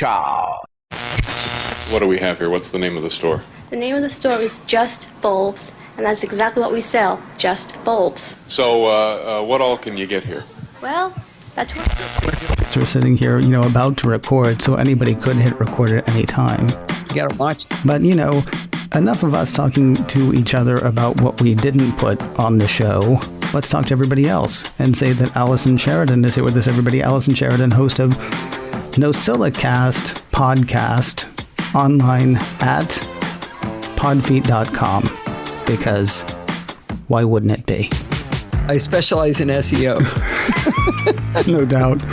Cha-cha. What do we have here? What's the name of the store? The name of the store is Just Bulbs, and that's exactly what we sell, just bulbs. So, what all can you get here? Well, that's what... We're sitting here, about to record, so anybody could hit record at any time. You gotta watch. But, enough of us talking to each other about what we didn't put on the show. Let's talk to everybody else and say that Allison Sheridan is here with us, everybody. Allison Sheridan, host of NosillaCast podcast, online at podfeet.com, because why wouldn't it be? I specialize in SEO. No doubt.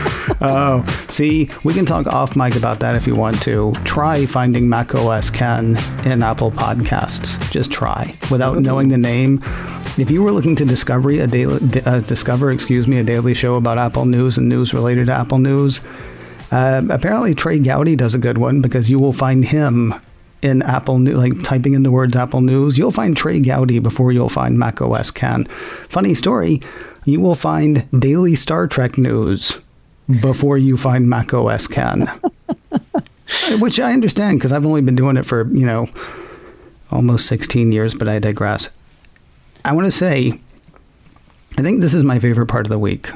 Oh, see, we can talk off mic about that if you want to. Try finding macOS Ken in Apple Podcasts. Just try, without knowing the name. If you were looking to discover a daily show about Apple news and news related to Apple news, apparently Trey Gowdy does a good one, because you will find him in Apple News, like typing in the words Apple News. You'll find Trey Gowdy before you'll find macOS Ken. Funny story, you will find daily Star Trek news before you find macOS Ken. Which I understand, because I've only been doing it for, almost 16 years, but I digress. I want to say, I think this is my favorite part of the week,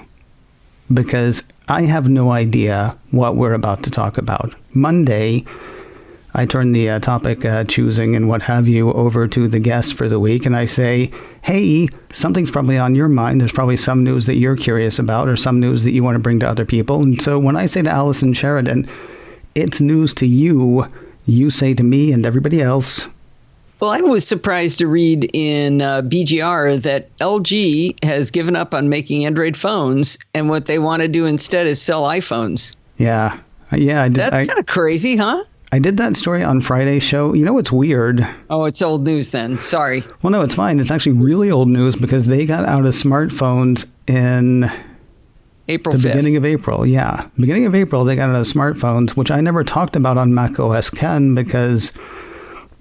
because I have no idea what we're about to talk about. Monday, I turn the topic choosing and what have you over to the guest for the week, and I say, hey, something's probably on your mind. There's probably some news that you're curious about, or some news that you want to bring to other people. And so when I say to Allison Sheridan, it's news to you, you say to me and everybody else. Well, I was surprised to read in BGR that LG has given up on making Android phones, and what they want to do instead is sell iPhones. Yeah. That's kind of crazy, huh? I did that story on Friday's show. You know what's weird? Oh, it's old news then. Sorry. Well, no, it's fine. It's actually really old news, because they got out of smartphones in April 5th. The beginning of April, yeah. Beginning of April, they got out of smartphones, which I never talked about on macOS Ken, because,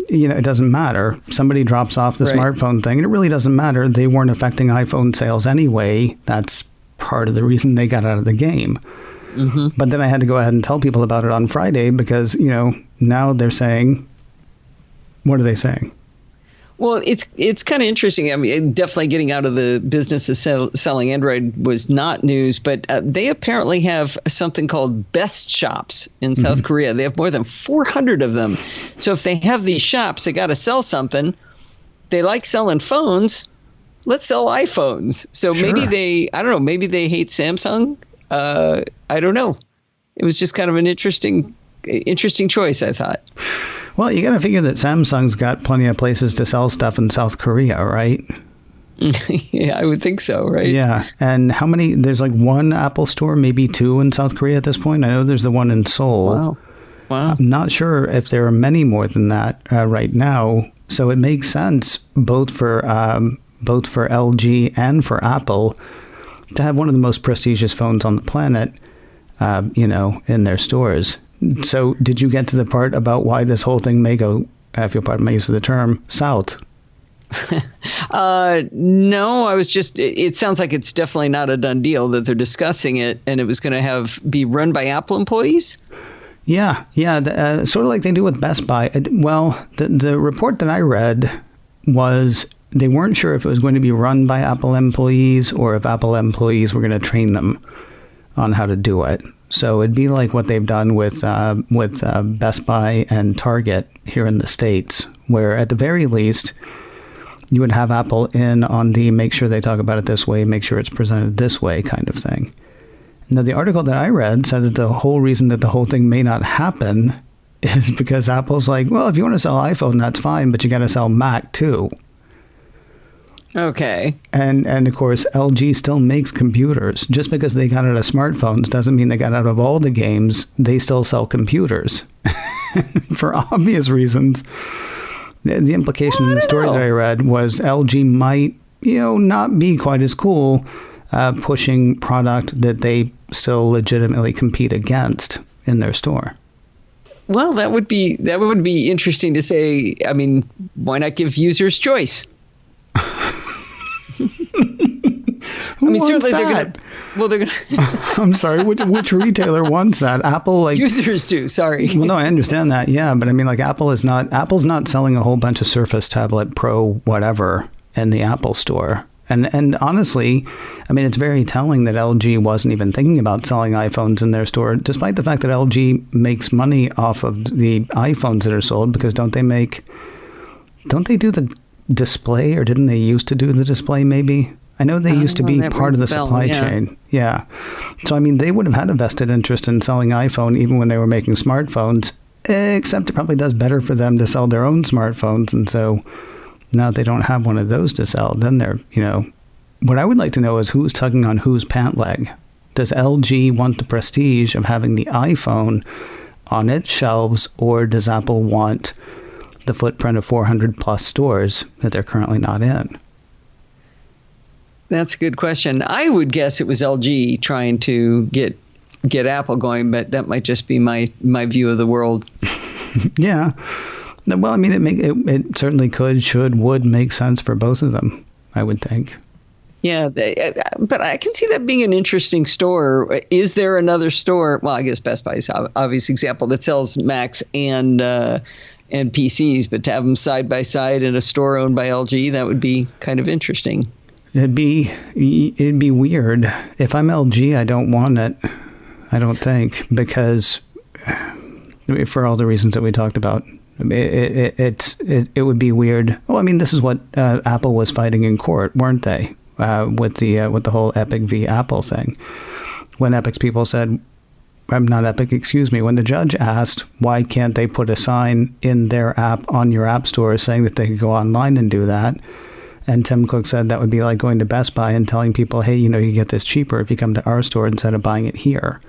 it doesn't matter. Somebody drops off the smartphone thing, and it really doesn't matter. They weren't affecting iPhone sales anyway. That's part of the reason they got out of the game. Mm-hmm. But then I had to go ahead and tell people about it on Friday, because, now they're saying, what are they saying? Well, it's kind of interesting. I mean, definitely getting out of the business of selling Android was not news, but they apparently have something called best shops in South Korea. They have more than 400 of them. So if they have these shops, they got to sell something. They like selling phones. Let's sell iPhones. So maybe maybe they hate Samsung. I don't know. It was just kind of an interesting choice, I thought. Well, you got to figure that Samsung's got plenty of places to sell stuff in South Korea, right? Yeah, I would think so, right? Yeah. And how many? There's like one Apple store, maybe two in South Korea at this point. I know there's the one in Seoul. Wow. I'm not sure if there are many more than that right now. So it makes sense both for LG and for Apple to have one of the most prestigious phones on the planet, in their stores. So did you get to the part about why this whole thing may go, if you'll pardon my use of the term, south? No, I was just, it sounds like it's definitely not a done deal, that they're discussing it, and it was going to be run by Apple employees? Yeah. Sort of like they do with Best Buy. Well, the report that I read was they weren't sure if it was going to be run by Apple employees or if Apple employees were going to train them on how to do it. So it'd be like what they've done with Best Buy and Target here in the States, where at the very least you would have Apple in on the make sure they talk about it this way, make sure it's presented this way kind of thing. Now, the article that I read said that the whole reason that the whole thing may not happen is because Apple's like, well, if you want to sell iPhone, that's fine, but you got to sell Mac too. Okay. And of course, LG still makes computers. Just because they got out of smartphones doesn't mean they got out of all the games. They still sell computers for obvious reasons. The implication in the story that I read was LG might, not be quite as cool pushing product that they still legitimately compete against in their store. Well, that would be interesting to say. I mean, why not give users choice? wants certainly that? They're going to. I'm sorry, which retailer wants that? Apple, like Users do. Sorry. Well, no, I understand that. Yeah, but I mean, like Apple's not selling a whole bunch of Surface Tablet Pro whatever in the Apple Store. And honestly, I mean, it's very telling that LG wasn't even thinking about selling iPhones in their store, despite the fact that LG makes money off of the iPhones that are sold, because don't they do the display, or didn't they used to do the display maybe? I know they used to be part of the supply chain. Yeah. So, I mean, they would have had a vested interest in selling iPhone even when they were making smartphones, except it probably does better for them to sell their own smartphones. And so now they don't have one of those to sell. Then they're, what I would like to know is who's tugging on whose pant leg. Does LG want the prestige of having the iPhone on its shelves, or does Apple want the footprint of 400 plus stores that they're currently not in? That's a good question. I would guess it was LG trying to get Apple going, but that might just be my view of the world. Yeah. Well, I mean, it certainly would make sense for both of them, I would think. Yeah, but I can see that being an interesting store. Is there another store? Well, I guess Best Buy is an obvious example that sells Macs and PCs, but to have them side by side in a store owned by LG, that would be kind of interesting. It'd be weird. If I'm LG, I don't want it. I don't think, because for all the reasons that we talked about, it would be weird. Well, I mean, this is what Apple was fighting in court, weren't they? With the whole Epic v. Apple thing, when Epic's people said, not Epic, excuse me, when the judge asked why can't they put a sign in their app on your app store saying that they could go online and do that. And Tim Cook said that would be like going to Best Buy and telling people, hey, you get this cheaper if you come to our store instead of buying it here.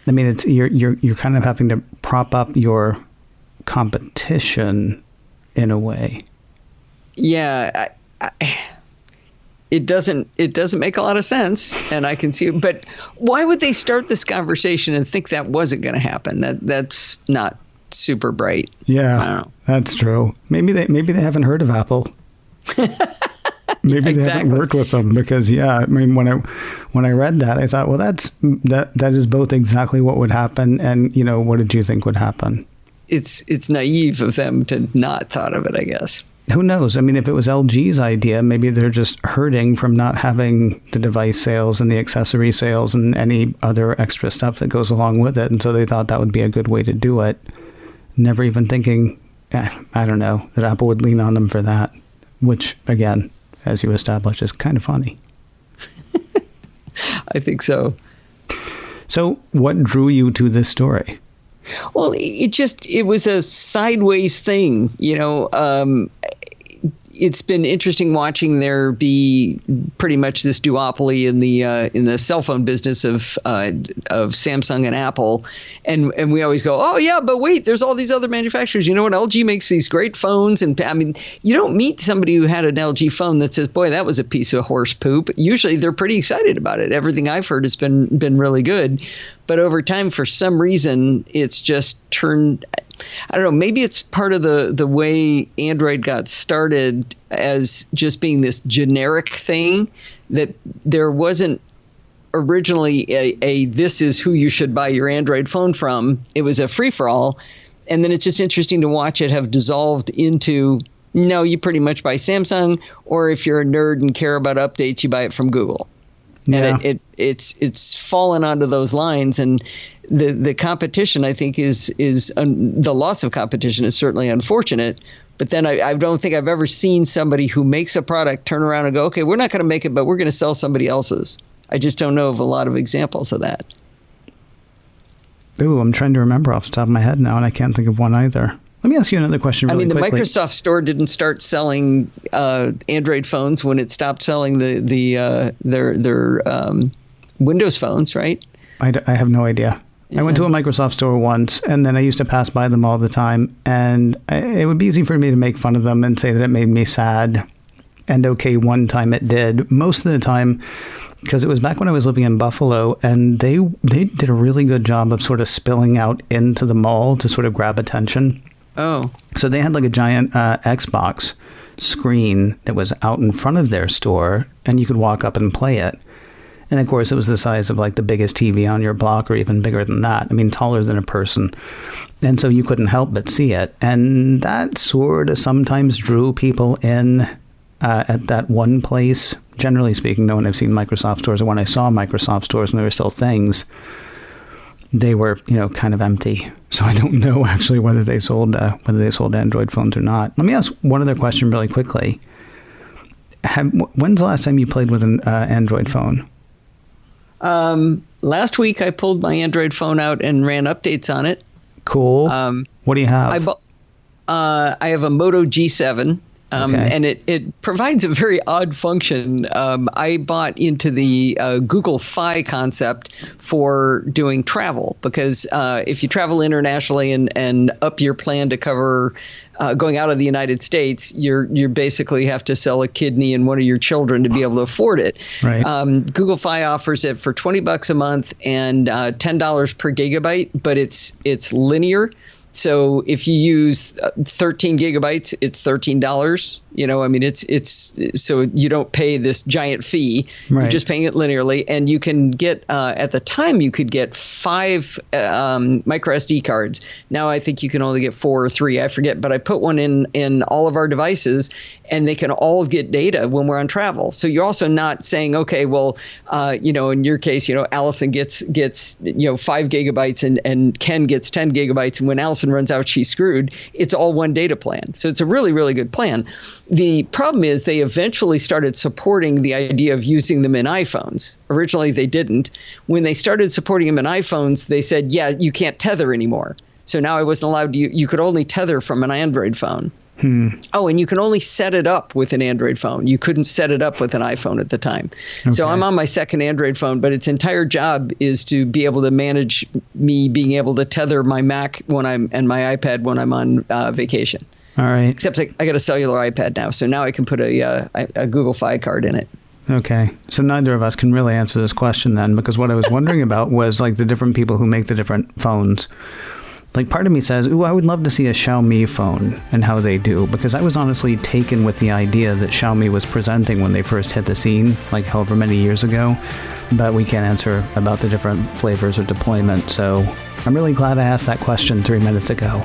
I mean, it's you're kind of having to prop up your competition in a way. Yeah, it doesn't make a lot of sense, and I can see it. But why would they start this conversation and think that wasn't going to happen? That's not super bright. Yeah, I don't know. That's true. Maybe they haven't heard of Apple. Maybe they haven't worked with them, because I mean, when I read that, I thought, well, that is both exactly what would happen, and what did you think would happen? It's naive of them to not thought of it, I guess. Who knows? I mean, if it was LG's idea, maybe they're just hurting from not having the device sales and the accessory sales and any other extra stuff that goes along with it, and so they thought that would be a good way to do it, never even thinking, I don't know, that Apple would lean on them for that. Which, again, as you established, is kind of funny. I think so. So what drew you to this story? Well, it was a sideways thing. It's been interesting watching there be pretty much this duopoly in the cell phone business of Samsung and Apple, and we always go, oh yeah, but wait, there's all these other manufacturers. You know what? LG makes these great phones, and I mean, you don't meet somebody who had an LG phone that says, boy, that was a piece of horse poop. Usually, they're pretty excited about it. Everything I've heard has been really good, but over time, for some reason, it's just turned. I don't know, maybe it's part of the way Android got started as just being this generic thing, that there wasn't originally a this is who you should buy your Android phone from. It was a free-for-all. And then it's just interesting to watch it have dissolved into, no, you pretty much buy Samsung, or if you're a nerd and care about updates, you buy it from Google. Yeah. And it's fallen onto those lines, and the competition, I think, is the loss of competition is certainly unfortunate. But then I don't think I've ever seen somebody who makes a product turn around and go, okay, we're not going to make it, but we're going to sell somebody else's. I just don't know of a lot of examples of that. Ooh, I'm trying to remember off the top of my head now, and I can't think of one either. Let me ask you another question really quickly. The Microsoft Store didn't start selling Android phones when it stopped selling their Windows phones, right? I have no idea. Yeah. I went to a Microsoft Store once, and then I used to pass by them all the time, and it would be easy for me to make fun of them and say that it made me sad. And okay, one time it did. Most of the time, because it was back when I was living in Buffalo, and they did a really good job of sort of spilling out into the mall to sort of grab attention. Oh. So they had like a giant Xbox screen that was out in front of their store, and you could walk up and play it. And of course, it was the size of like the biggest TV on your block, or even bigger than that. I mean, taller than a person. And so you couldn't help but see it. And that sort of sometimes drew people in at that one place. Generally speaking, though, when I've seen Microsoft stores, or when I saw Microsoft stores when there were still things, they were, kind of empty. So I don't know actually whether they sold Android phones or not. Let me ask one other question really quickly. When's the last time you played with an Android phone? Last week I pulled my Android phone out and ran updates on it. Cool. What do you have? I have a Moto G7. Okay. And it provides a very odd function. I bought into the Google Fi concept for doing travel, because if you travel internationally and up your plan to cover going out of the United States, you basically have to sell a kidney and one of your children to be able to afford it. Right. Google Fi offers it for $20 a month and $10 per gigabyte, but it's linear. So if you use 13 gigabytes, it's $13. It's so you don't pay this giant fee. Right. You're just paying it linearly, and you can get at the time you could get 5 micro SD cards. Now I think you can only get 4 or 3. I forget, but I put one in all of our devices, and they can all get data when we're on travel. So you're also not saying, okay, well, in your case, Allison gets 5 gigabytes and Ken gets 10 gigabytes, and when Allison runs out, she's screwed. It's all one data plan. So it's a really, really good plan. The problem is they eventually started supporting the idea of using them in iPhones. Originally, they didn't. When they started supporting them in iPhones, they said, yeah, you can't tether anymore. So now I wasn't allowed to. You could only tether from an Android phone. Oh, and you can only set it up with an Android phone. You couldn't set it up with an iPhone at the time. Okay. So I'm on my second Android phone, but its entire job is to be able to manage me being able to tether my Mac and my iPad when I'm on vacation. All right. Except I got a cellular iPad now, so now I can put a Google Fi card in it. Okay. So neither of us can really answer this question then, because what I was wondering about was like the different people who make the different phones. Like, part of me says, ooh, I would love to see a Xiaomi phone and how they do, because I was honestly taken with the idea that Xiaomi was presenting when they first hit the scene, like however many years ago. But we can't answer about the different flavors or deployment, so I'm really glad I asked that question 3 minutes ago.